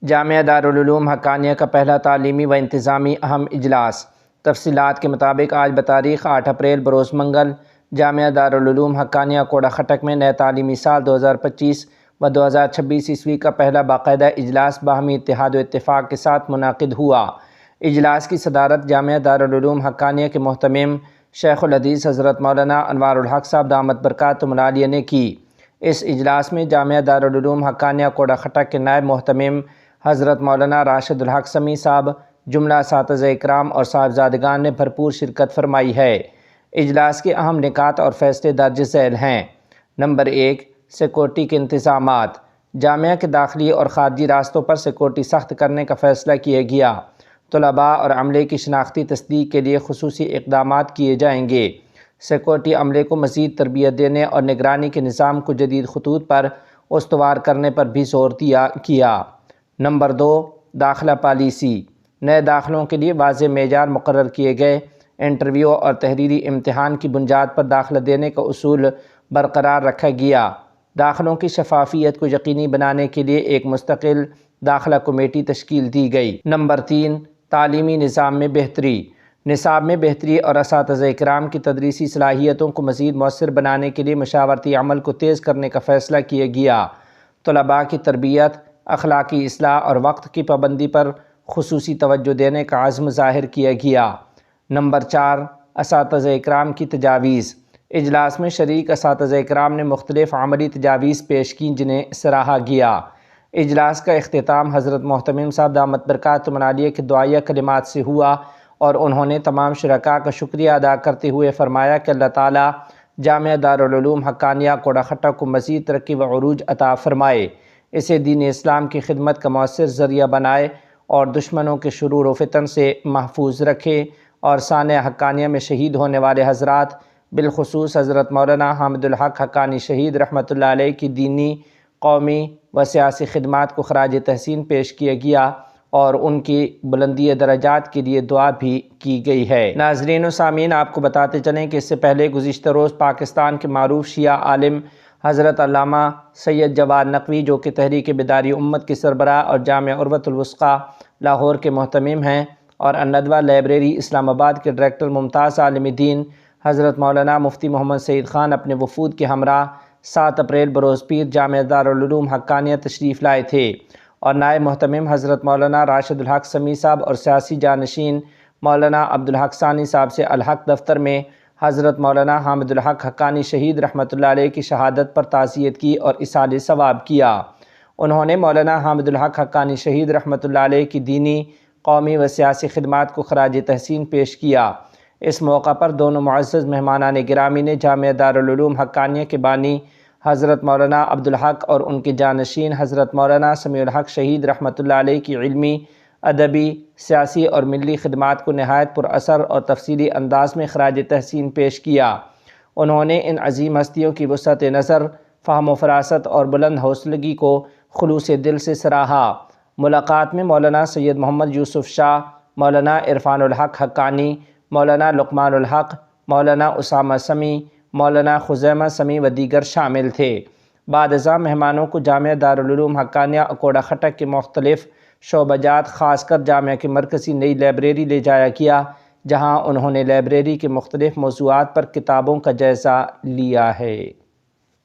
جامعہ دارالعلوم حقانیہ کا پہلا تعلیمی و انتظامی اہم اجلاس۔ تفصیلات کے مطابق آج بتاریخ 8 اپریل بروز منگل جامعہ دارالعلوم حقانیہ کوڑا خٹک میں نئے تعلیمی سال 2025 و 2026 عیسوی کا پہلا باقاعدہ اجلاس باہمی اتحاد و اتفاق کے ساتھ منعقد ہوا۔ اجلاس کی صدارت جامعہ دارالعلوم حقانیہ کے محتمم شیخ الحدیث حضرت مولانا انوار الحق صاحب دامت برکاتہم العالیہ نے کی۔ اس اجلاس میں جامعہ دارالعلوم حقانیہ کوڑا خٹک کے نائب محتمم حضرت مولانا راشد الحق سمیع صاحب، جملہ اساتذہ اکرام اور صاحبزادگان نے بھرپور شرکت فرمائی ہے۔ اجلاس کے اہم نکات اور فیصلے درج ذیل ہیں۔ نمبر 1، سیکورٹی کے انتظامات۔ جامعہ کے داخلی اور خارجی راستوں پر سیکورٹی سخت کرنے کا فیصلہ کیا گیا۔ طلباء اور عملے کی شناختی تصدیق کے لیے خصوصی اقدامات کیے جائیں گے۔ سیکورٹی عملے کو مزید تربیت دینے اور نگرانی کے نظام کو جدید خطوط پر استوار کرنے پر بھی زور کیا۔ نمبر 2، داخلہ پالیسی۔ نئے داخلوں کے لیے واضح معیار مقرر کیے گئے۔ انٹرویو اور تحریری امتحان کی بنیاد پر داخلہ دینے کا اصول برقرار رکھا گیا۔ داخلوں کی شفافیت کو یقینی بنانے کے لیے ایک مستقل داخلہ کمیٹی تشکیل دی گئی۔ نمبر 3، تعلیمی نظام میں بہتری۔ نصاب میں بہتری اور اساتذہ اکرام کی تدریسی صلاحیتوں کو مزید مؤثر بنانے کے لیے مشاورتی عمل کو تیز کرنے کا فیصلہ کیا گیا۔ طلباء کی تربیت، اخلاقی اصلاح اور وقت کی پابندی پر خصوصی توجہ دینے کا عزم ظاہر کیا گیا۔ نمبر 4، اساتذہ اکرام کی تجاویز۔ اجلاس میں شریک اساتذہ اکرام نے مختلف عملی تجاویز پیش کیں جنہیں سراہا گیا۔ اجلاس کا اختتام حضرت محتمم صاحب دامت برکاتہم العالیہ کے دعائیہ کلمات سے ہوا اور انہوں نے تمام شرکاء کا شکریہ ادا کرتے ہوئے فرمایا کہ اللہ تعالیٰ جامعہ دارالعلوم حقانیہ کوڑا خٹک کو مزید ترقی و عروج عطا فرمائے، اسے دین اسلام کی خدمت کا مؤثر ذریعہ بنائے اور دشمنوں کے شرور و فتن سے محفوظ رکھے، اور سانحہ حقانیہ میں شہید ہونے والے حضرات بالخصوص حضرت مولانا حامد الحق حقانی شہید رحمۃ اللہ علیہ کی دینی، قومی و سیاسی خدمات کو خراج تحسین پیش کیا گیا اور ان کی بلندی درجات کے لیے دعا بھی کی گئی ہے۔ ناظرین و سامعین، آپ کو بتاتے چلیں کہ اس سے پہلے گزشتہ روز پاکستان کے معروف شیعہ عالم حضرت علامہ سید جواد نقوی، جو کہ تحریک بیداری امت کے سربراہ اور جامعہ عروۃ الوثقیٰ لاہور کے محتمم ہیں، اور الندوہ لائبریری اسلام آباد کے ڈائریکٹر ممتاز عالم دین حضرت مولانا مفتی محمد سعید خان اپنے وفود کے ہمراہ 7 اپریل بروز پیر جامعہ دارالعلوم حقانیہ تشریف لائے تھے، اور نائب محتمم حضرت مولانا راشد الحق سمیع صاحب اور سیاسی جانشین مولانا عبدالحق ثانی صاحب سے الحق دفتر میں حضرت مولانا حامد الحق حقانی شہید رحمۃ اللہ علیہ کی شہادت پر تعزیت کی اور اصال ثواب کیا۔ انہوں نے مولانا حامد الحق حقانی شہید رحمۃ اللہ علیہ کی دینی، قومی و سیاسی خدمات کو خراج تحسین پیش کیا۔ اس موقع پر دونوں معزز مہمانان گرامی نے جامعہ دارالعلوم حقانیہ کے بانی حضرت مولانا عبدالحق اور ان کے جانشین حضرت مولانا سمیع الحق شہید رحمۃ اللہ علیہ کی علمی، ادبی، سیاسی اور ملی خدمات کو نہایت پر اثر اور تفصیلی انداز میں خراج تحسین پیش کیا۔ انہوں نے ان عظیم ہستیوں کی وسعت نظر، فہم و فراست اور بلند حوصلگی کو خلوص دل سے سراہا۔ ملاقات میں مولانا سید محمد یوسف شاہ، مولانا عرفان الحق حقانی، مولانا لقمان الحق، مولانا اسامہ سمیع، مولانا خزیمہ سمیع و دیگر شامل تھے۔ بعد ازاں مہمانوں کو جامعہ دارالعلوم حقانیہ کوڑا خٹک کے مختلف شعبہ جات، خاص کر جامعہ کی مرکزی نئی لائبریری لے جایا گیا، جہاں انہوں نے لائبریری کے مختلف موضوعات پر کتابوں کا جائزہ لیا ہے۔